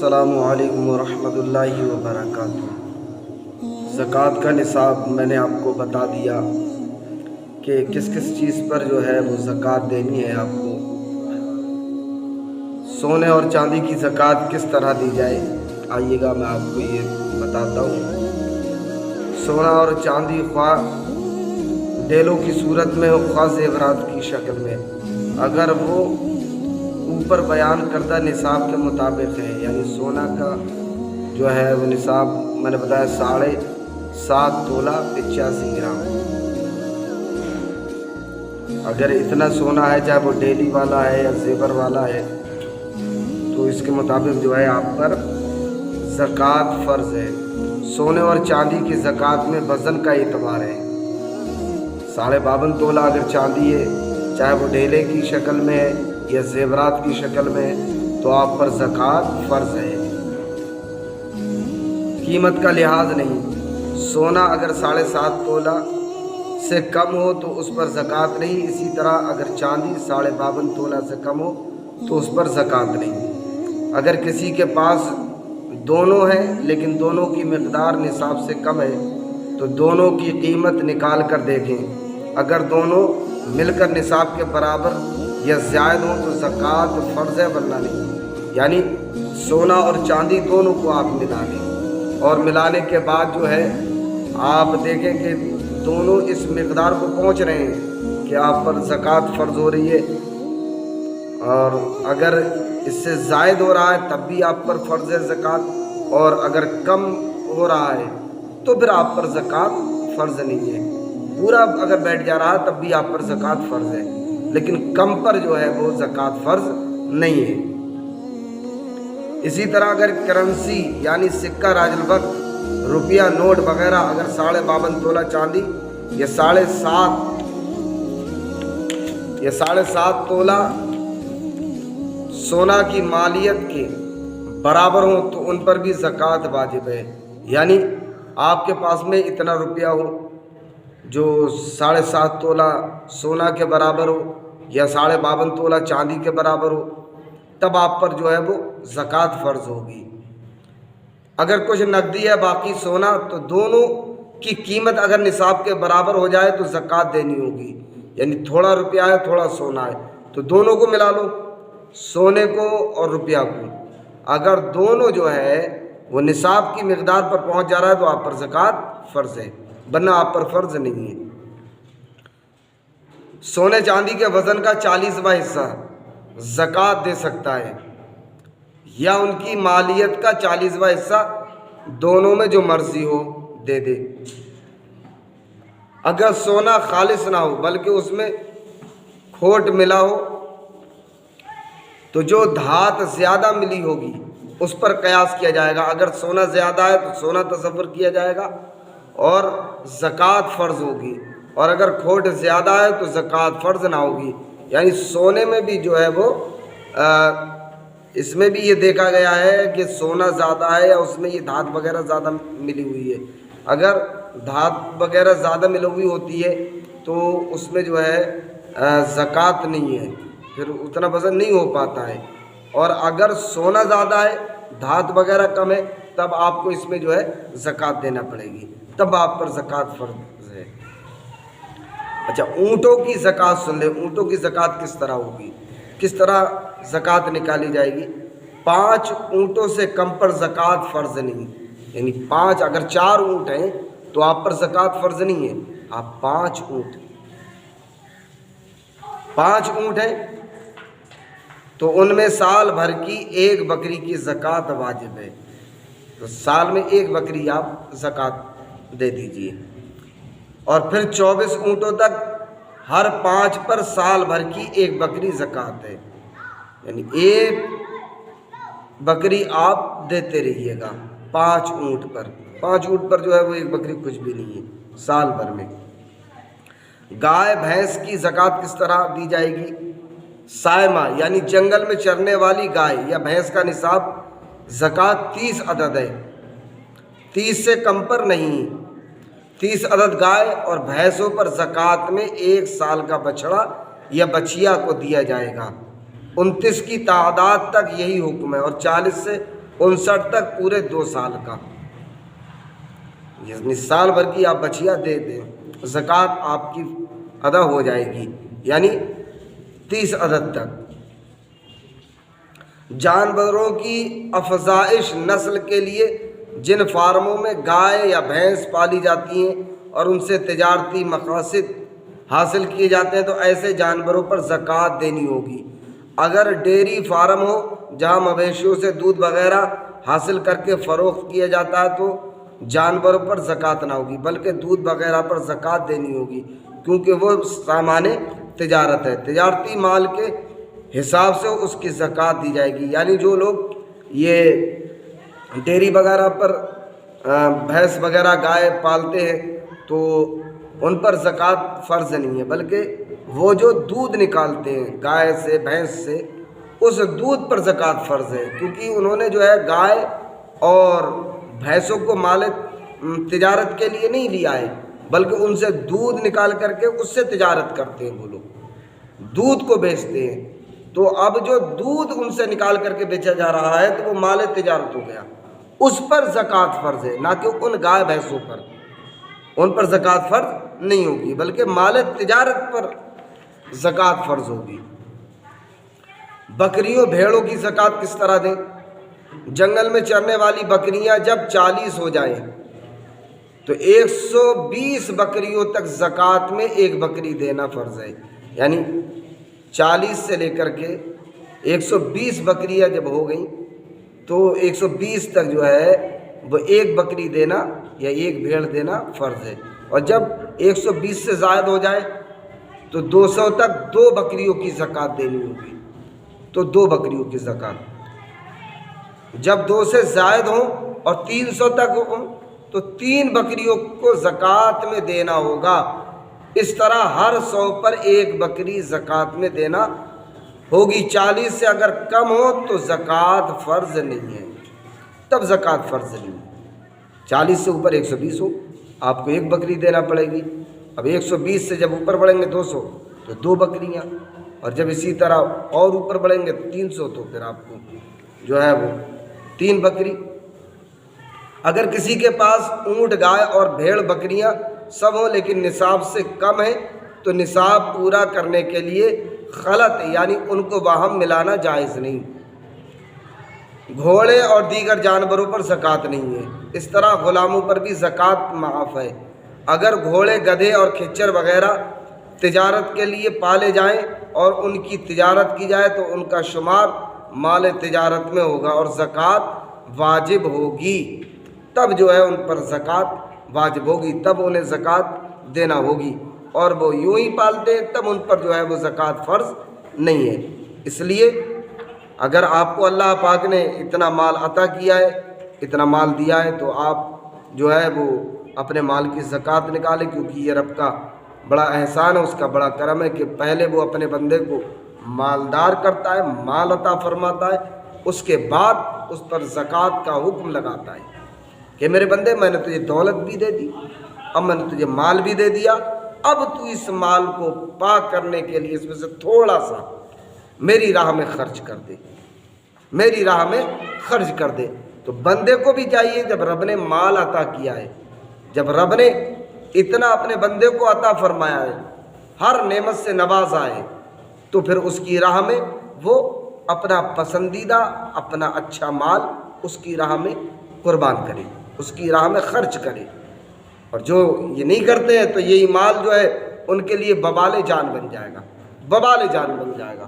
السلام علیکم ورحمۃ اللہ وبرکاتہ۔ زکوٰۃ کا نصاب میں نے آپ کو بتا دیا کہ کس کس چیز پر جو ہے وہ زکوٰۃ دینی ہے آپ کو۔ سونے اور چاندی کی زکوٰۃ کس طرح دی جائے، آئیے گا میں آپ کو یہ بتاتا ہوں۔ سونا اور چاندی خواہ ڈیلوں کی صورت میں ہو، خواہ زیورات کی شکل میں، اگر وہ اوپر بیان کردہ نصاب کے مطابق ہے، یعنی سونا کا جو ہے وہ نصاب میں نے بتایا 7.5 تولہ 85 گرام۔ اگر اتنا سونا ہے، چاہے وہ ڈیلی والا ہے یا زیور والا ہے، تو اس کے مطابق جو ہے آپ پر زکوٰۃ فرض ہے۔ سونے اور چاندی کی زکوٰۃ میں وزن کا اعتبار ہے۔ 52.5 تولہ اگر چاندی ہے، چاہے وہ ڈھیلے کی شکل میں ہے یا زیورات کی شکل میں، تو آپ پر زکوٰۃ فرض ہے۔ قیمت کا لحاظ نہیں، سونا اگر 7.5 تولہ سے کم ہو تو اس پر زکوٰۃ نہیں، اسی طرح اگر چاندی 52.5 تولہ سے کم ہو تو اس پر زکوٰۃ نہیں۔ اگر کسی کے پاس دونوں ہیں لیکن دونوں کی مقدار نصاب سے کم ہے تو دونوں کی قیمت نکال کر دیکھیں، اگر دونوں مل کر نصاب کے برابر یا زائد ہوں تو زکوٰۃ فرض ہے، ورنہ نہیں۔ یعنی سونا اور چاندی دونوں کو آپ ملا لیں، اور ملانے کے بعد جو ہے آپ دیکھیں کہ دونوں اس مقدار کو پہنچ رہے ہیں کہ آپ پر زکوٰۃ فرض ہو رہی ہے، اور اگر اس سے زائد ہو رہا ہے تب بھی آپ پر فرض ہے زکوٰۃ، اور اگر کم ہو رہا ہے تو پھر آپ پر زکوٰۃ فرض نہیں ہے۔ پورا اگر بیٹھ جا رہا ہے تب بھی آپ پر زکوٰۃ فرض ہے، لیکن کم پر جو ہے وہ زکوٰۃ فرض نہیں ہے۔ اسی طرح اگر کرنسی یعنی سکہ راج الوقت، روپیہ نوٹ وغیرہ اگر 52.5 تولہ چاندی یا 7.5 تولہ سونا کی مالیت کے برابر ہوں تو ان پر بھی زکوٰۃ واجب ہے۔ یعنی آپ کے پاس میں اتنا روپیہ ہو جو 7.5 تولہ سونا کے برابر ہو یا 52.5 تولہ چاندی کے برابر ہو، تب آپ پر جو ہے وہ زکوٰۃ فرض ہوگی۔ اگر کچھ نقدی ہے باقی سونا، تو دونوں کی قیمت اگر نصاب کے برابر ہو جائے تو زکوٰۃ دینی ہوگی۔ یعنی تھوڑا روپیہ ہے تھوڑا سونا ہے تو دونوں کو ملا لو، سونے کو اور روپیہ کو۔ اگر دونوں جو ہے وہ نصاب کی مقدار پر پہنچ جا رہا ہے تو آپ پر زکوٰۃ فرض ہے، ورنہ آپ پر فرض نہیں ہے۔ سونے چاندی کے وزن کا 40واں حصہ زکوٰۃ دے سکتا ہے، یا ان کی مالیت کا 40واں حصہ، دونوں میں جو مرضی ہو دے دے۔ اگر سونا خالص نہ ہو بلکہ اس میں کھوٹ ملا ہو تو جو دھات زیادہ ملی ہوگی اس پر قیاس کیا جائے گا۔ اگر سونا زیادہ ہے تو سونا تصور کیا جائے گا اور زکوٰۃ فرض ہوگی، اور اگر کھوٹ زیادہ ہے تو زکوٰۃ فرض نہ ہوگی۔ یعنی سونے میں بھی جو ہے وہ اس میں بھی یہ دیکھا گیا ہے کہ سونا زیادہ ہے یا اس میں یہ دھات وغیرہ زیادہ ملی ہوئی ہے۔ اگر دھات وغیرہ زیادہ ملی ہوئی ہوتی ہے تو اس میں جو ہے زکوٰۃ نہیں ہے، پھر اتنا وزن نہیں ہو پاتا ہے۔ اور اگر سونا زیادہ ہے دھات وغیرہ کم ہے تب آپ کو اس میں جو ہے زکوٰۃ دینا پڑے گی، تب آپ پر زکوٰۃ فرض ہے۔ اچھا، اونٹوں کی زکوٰۃ سن لیں۔ اونٹوں کی زکوٰۃ کس طرح ہوگی، کس طرح زکوٰۃ نکالی جائے گی؟ 5 اونٹوں سے کم پر زکوٰۃ فرض نہیں۔ یعنی 5، اگر 4 اونٹ ہیں تو آپ پر زکوٰۃ فرض نہیں ہے۔ آپ 5 اونٹ ہیں تو ان میں سال بھر کی 1 بکری کی زکوٰۃ واجب ہے، تو سال میں 1 بکری آپ زکوٰۃ دے دیجئے۔ اور پھر 24 اونٹوں تک ہر 5 پر سال بھر کی 1 بکری زکوٰۃ ہے، یعنی 1 بکری آپ دیتے رہیے گا 5 اونٹ پر۔ 5 اونٹ پر جو ہے وہ 1 بکری کچھ بھی نہیں ہے سال بھر میں۔ گائے بھینس کی زکوٰۃ کس طرح دی جائے گی؟ سائمہ یعنی جنگل میں چرنے والی گائے یا بھینس کا نصاب زکوٰۃ 30 عدد ہے، 30 سے کم پر نہیں۔ 30 عدد گائے اور بھینسوں پر زکوٰۃ میں 1 سال کا بچڑا یا بچیا کو دیا جائے گا۔ 29 کی تعداد تک یہی حکم ہے، اور 40 سے 59 تک پورے 2 سال کا، یعنی سال بھر کی آپ بچھیا دے دیں، زکوٰۃ آپ کی ادا ہو جائے گی، یعنی 30 عدد تک۔ جانوروں کی افزائش نسل کے لیے جن فارموں میں گائے یا بھینس پالی جاتی ہیں اور ان سے تجارتی مقاصد حاصل کیے جاتے ہیں تو ایسے جانوروں پر زکوٰۃ دینی ہوگی۔ اگر ڈیری فارم ہو جہاں مویشیوں سے دودھ وغیرہ حاصل کر کے فروخت کیا جاتا ہے تو جانوروں پر زکوٰۃ نہ ہوگی بلکہ دودھ وغیرہ پر زکوٰۃ دینی ہوگی، کیونکہ وہ سامان تجارت ہے، تجارتی مال کے حساب سے اس کی زکوٰۃ دی جائے گی۔ یعنی جو لوگ یہ ڈیری وغیرہ پر بھینس وغیرہ گائے پالتے ہیں تو ان پر زکوٰۃ فرض نہیں ہے، بلکہ وہ جو دودھ نکالتے ہیں گائے سے بھینس سے اس دودھ پر زکوٰۃ فرض ہے، کیونکہ انہوں نے جو ہے گائے اور بھینسوں کو مال تجارت کے لیے نہیں لیا ہے بلکہ ان سے دودھ نکال کر کے اس سے تجارت کرتے ہیں، وہ لوگ دودھ کو بیچتے ہیں۔ تو اب جو دودھ ان سے نکال کر کے بیچا جا رہا ہے تو وہ مال تجارت ہو گیا، اس پر زکوٰۃ فرض ہے، نہ کہ ان گائے بھینسوں پر، ان پر زکوٰۃ فرض نہیں ہوگی بلکہ مال تجارت پر زکوٰۃ فرض ہوگی۔ بکریوں بھیڑوں کی زکوٰۃ کس طرح دیں؟ جنگل میں چرنے والی بکریاں جب 40 ہو جائیں تو 120 بکریوں تک زکوٰۃ میں ایک بکری دینا فرض ہے، یعنی 40 سے لے کر کے 120 بکریاں جب ہو گئیں تو 120 تک جو ہے وہ ایک بکری دینا یا ایک بھیڑ دینا فرض ہے، اور جب 120 سے زائد ہو جائے تو 200 تک 2 بکریوں کی زکوٰۃ دینی ہوگی، تو 2 بکریوں کی زکوٰۃ۔ جب 2 سے زائد ہوں اور 300 تک ہوں تو 3 بکریوں کو زکوٰۃ میں دینا ہوگا۔ اس طرح ہر 100 پر ایک بکری زکوٰۃ میں دینا ہوگی۔ 40 سے اگر کم ہو تو زکوٰۃ فرض نہیں ہے، تب زکوٰۃ فرض نہیں ہے۔ 40 سے اوپر 120 ہو آپ کو ایک بکری دینا پڑے گی۔ اب 120 سے جب اوپر بڑھیں گے 200 تو 2 بکریاں، اور جب اسی طرح اور اوپر بڑھیں گے 300 تو پھر آپ کو جو ہے وہ 3 بکری۔ اگر کسی کے پاس اونٹ گائے اور بھیڑ بکریاں سب ہوں لیکن نصاب سے کم ہے تو نصاب پورا کرنے کے لیے خلط یعنی ان کو باہم ملانا جائز نہیں۔ گھوڑے اور دیگر جانوروں پر زکوٰۃ نہیں ہے، اس طرح غلاموں پر بھی زکوٰۃ معاف ہے۔ اگر گھوڑے گدھے اور کھچر وغیرہ تجارت کے لیے پالے جائیں اور ان کی تجارت کی جائے تو ان کا شمار مال تجارت میں ہوگا اور زکوٰۃ واجب ہوگی، تب جو ہے ان پر زکوٰۃ واجب ہوگی، تب انہیں زکوٰۃ دینا ہوگی، اور وہ یوں ہی پالتے ہیں تب ان پر جو ہے وہ زکوٰۃ فرض نہیں ہے۔ اس لیے اگر آپ کو اللہ پاک نے اتنا مال عطا کیا ہے، اتنا مال دیا ہے تو آپ جو ہے وہ اپنے مال کی زکوٰۃ نکالیں، کیونکہ یہ رب کا بڑا احسان ہے، اس کا بڑا کرم ہے کہ پہلے وہ اپنے بندے کو مالدار کرتا ہے، مال عطا فرماتا ہے، اس کے بعد اس پر زکوٰۃ کا حکم لگاتا ہے کہ میرے بندے میں نے تجھے دولت بھی دے دی، اب میں نے تجھے مال بھی دے دیا، اب تو اس مال کو پاک کرنے کے لیے اس میں سے تھوڑا سا میری راہ میں خرچ کر دے، میری راہ میں خرچ کر دے۔ تو بندے کو بھی چاہیے جب رب نے مال عطا کیا ہے، جب رب نے اتنا اپنے بندے کو عطا فرمایا ہے، ہر نعمت سے نوازا ہے، تو پھر اس کی راہ میں وہ اپنا پسندیدہ اپنا اچھا مال اس کی راہ میں قربان کرے، اس کی راہ میں خرچ کرے۔ اور جو یہ نہیں کرتے ہیں تو یہی مال جو ہے ان کے لیے ببال جان بن جائے گا، ببال جان بن جائے گا۔